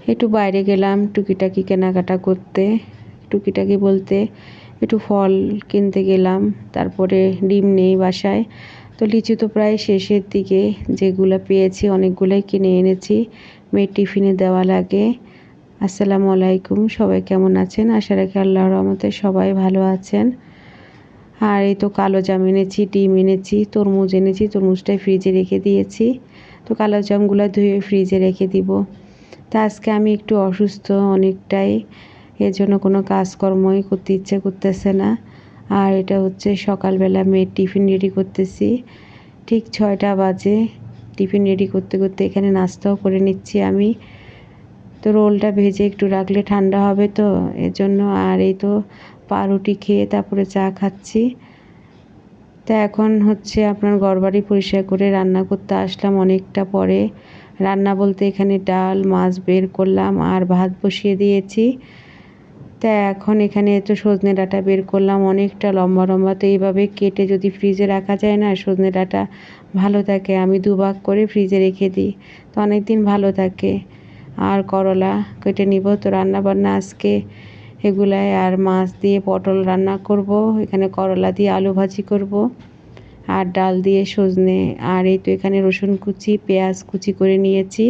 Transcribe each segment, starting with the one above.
একটু বাইরে গেলাম টুকিটাকি কেনাকাটা করতে। টুকিটাকি বলতে একটু ফল কিনতে গেলাম, তারপরে ডিম নেই বাসায়। তো লিচু তো প্রায় শেষের দিকে, যেগুলো পেয়েছি অনেকগুলোই কিনে এনেছি, মেয়ের টিফিনে দেওয়া লাগে। আসসালামু আলাইকুম, সবাই কেমন আছেন? আশা রাখি আল্লাহর রহমতে সবাই ভালো আছেন। আর এই তো কালো জাম এনেছি, ডিম এনেছি, তরমুজ এনেছি, তরমুজটাই ফ্রিজে রেখে দিয়েছি। তো কালো জামগুলো ধুয়ে ফ্রিজে রেখে দিব। তা আজকে আমি একটু অসুস্থ অনেকটাই, এর জন্য কোনো কাজকর্মই করতে ইচ্ছে করতেছে না। আর এটা হচ্ছে সকালবেলা মেয়ের টিফিন রেডি করতেছি, ঠিক 6টা বাজে। টিফিন রেডি করতে করতে এখানে নাস্তাও করে নিচ্ছি আমি। তো রোলটা ভেজে একটু রাখলে ঠান্ডা হবে, তো এর জন্য। আর এই তো পাউরুটি খেয়ে তারপরে চা খাচ্ছি। তা এখন হচ্ছে আপনার ঘরবাড়ি পরিষ্কার করে রান্না করতে আসলাম অনেকটা পরে। রান্না বলতে এখানে ডাল মাছ বের করলাম আর ভাত বসিয়ে দিয়েছি। তা এখন এখানে তো সজনে ডাঁটা বের করলাম, অনেকটা লম্বা লম্বা। তো এইভাবে কেটে যদি ফ্রিজে রাখা যায় না, সজনে ডাঁটা ভালো থাকে। আমি দুভাগ করে ফ্রিজে রেখে দিই, তো অনেক দিন ভালো থাকে। আর করলা কেটে নিব। তো রান্না বান্না আজকে এগুলাই, আর মাছ দিয়ে পটল রান্না করব, এখানে করলা দিয়ে আলু ভাজি করব, আর ডাল দিয়ে সজনে। আর এই তো এখানে রসুন কুচি পেঁয়াজ কুচি করে নিয়েছি,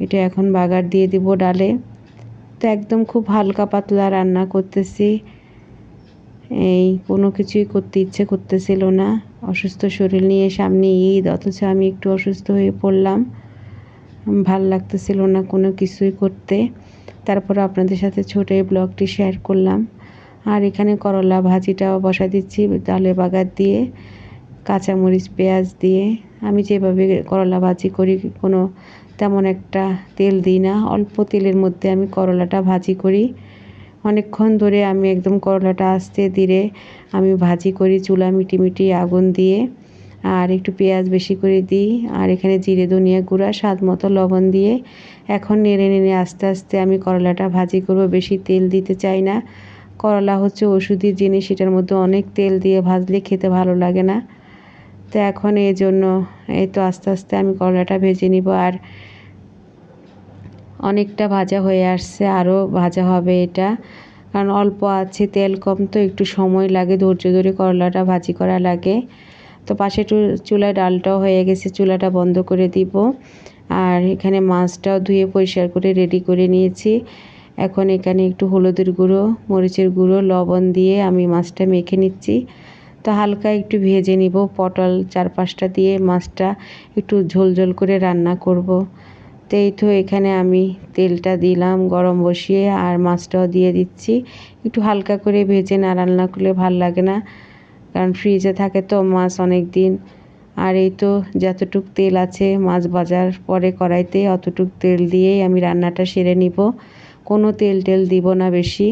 এটা এখন বাগার দিয়ে দিব ডালে। তো একদম খুব হালকা পাতলা রান্না করতেছি, এই কোনো কিছুই করতে ইচ্ছে করতেছিল না। অসুস্থ শরীর নিয়ে সামনে ঈদ, অথচ আমি একটু অসুস্থ হয়ে পড়লাম, ভাল লাগতেছিল না কোনো কিছুই করতে। তারপর আপনাদের সাথে ছোট এই ব্লগটি শেয়ার করলাম। আর এখানে করলা ভাজিটাও বসা দিচ্ছি ডালে বাগার দিয়ে, কাঁচামরিচ পেঁয়াজ দিয়ে। আমি যেভাবে করলা ভাজি করি, কোনো তেমন একটা তেল দিই না, অল্প তেলের মধ্যে আমি করলাটা ভাজি করি। অনেকক্ষণ ধরে আমি একদম করলাটা আস্তে ধীরে আমি ভাজি করি, চুলা মিটিমিটি আগুন দিয়ে। আর একটু পেঁয়াজ বেশি করে দিই, আর এখানে জিরে ধনিয়া গুঁড়া স্বাদ মতো লবণ দিয়ে এখন নেড়ে নেড়ে আস্তে আস্তে আমি করলাটা ভাজি করব। বেশি তেল দিতে চাই না, করলা হচ্ছে ওষুধি জিনিস, এটার মধ্যে অনেক তেল দিয়ে ভাজলে খেতে ভালো লাগে না। তো এখন এই জন্য এই তো আস্তে আস্তে আমি করলাটা ভেজে নিব। আর অনেকটা ভাজা হয়ে আসছে, আরও ভাজা হবে এটা, কারণ অল্প আছে, তেল কম, তো একটু সময় লাগে, ধৈর্য ধরে করলাটা ভাজি করা লাগে। তো পাশে চুলায় ডালটাও হয়ে গেছে, চুলাটা বন্ধ করে দিব। আর এখানে মাছটাও ধুয়ে পরিষ্কার করে রেডি করে নিয়েছি। এখন এখানে একটু হলুদের গুঁড়ো মরিচের গুঁড়ো লবণ দিয়ে আমি মাছটা মেখে নিচ্ছি। তো হালকা একটু ভেজে নিব, পটল 4-5টা দিয়ে মাছটা একটু ঝোল ঝোল করে রান্না করব। তো এই তো এখানে আমি তেলটা দিলাম গরম বসিয়ে, আর মাছটাও দিয়ে দিচ্ছি। একটু হালকা করে ভেজে না রান্না করলে ভাল লাগে না, কারণ ফ্রিজে থাকে তো মাছ অনেক দিন। আর এই তো যতটুক তেল আছে মাছ ভাজার পরে কড়াইতে, অতটুক তেল দিয়েই আমি রান্নাটা সেরে নিব, কোনো তেল টেল দিব না বেশি।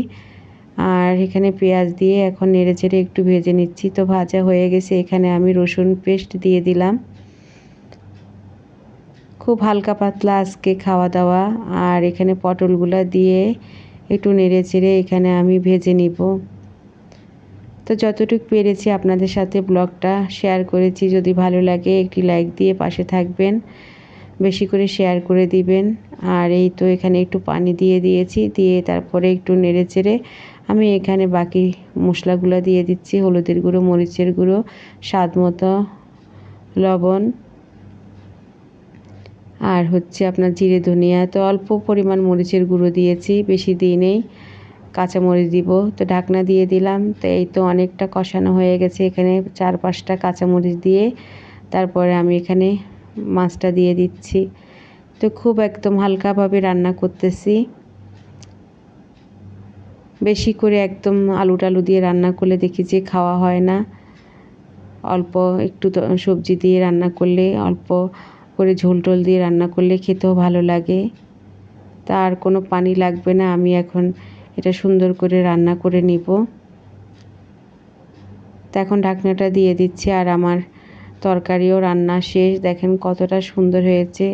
আর এখানে পেঁয়াজ দিয়ে এখন নেড়ে চেড়ে একটু ভেজে নিচ্ছি। তো ভাজা হয়ে গেছে, এখানে আমি রসুন পেস্ট দিয়ে দিলাম। খুব হালকা পাতলা আজকে খাওয়া দাওয়া। আর এখানে পটলগুলো দিয়ে একটু নেড়ে চেড়ে এখানে আমি ভেজে নিব। তো যতটুকু পেরেছি আপনাদের সাথে ব্লগটা শেয়ার করেছি। যদি ভালো লাগে একটি লাইক দিয়ে পাশে থাকবেন, বেশি করে শেয়ার করে দিবেন। আর এই তো এখানে একটু পানি দিয়ে দিয়েছি, দিয়ে তারপরে একটু নেড়ে চেড়ে আমি এখানে বাকি মশলাগুলো দিয়ে দিচ্ছি, হলুদের গুঁড়ো মরিচের গুঁড়ো স্বাদ মতো লবণ, আর হচ্ছে আপনার জিরে ধনিয়া। তো অল্প পরিমাণ মরিচের গুঁড়ো দিয়েছি, বেশি দিই নেই, কাঁচামরিচ দিব। তো ঢাকনা দিয়ে দিলাম। তো এই তো অনেকটা কষানো হয়ে গেছে, এখানে 4-5টা কাঁচামরিচ দিয়ে তারপরে আমি এখানে মাছটা দিয়ে দিচ্ছি। তো খুব একদম হালকাভাবে রান্না করতেছি, বেশি করে একদম আলু টালু দিয়ে রান্না করলে দেখি যে খাওয়া হয় না। অল্প একটু সবজি দিয়ে রান্না করলে, অল্প করে ঝোল টোল দিয়ে রান্না করলে খেতেও ভালো লাগে। তার কোনো পানি লাগবে না। আমি এখন এটা সুন্দর করে রান্না করে নিব। তো এখন ঢাকনাটা দিয়ে দিচ্ছি, আর আমার তরকারিও রান্না শেষ। দেখেন কতটা সুন্দর হয়েছে,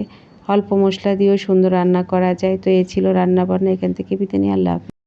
অল্প মশলা দিয়েও সুন্দর রান্না করা যায়। তো এই ছিল রান্না বান্না, এখান থেকে বিদায় নিয়ে আল্লাহ হাফেজ।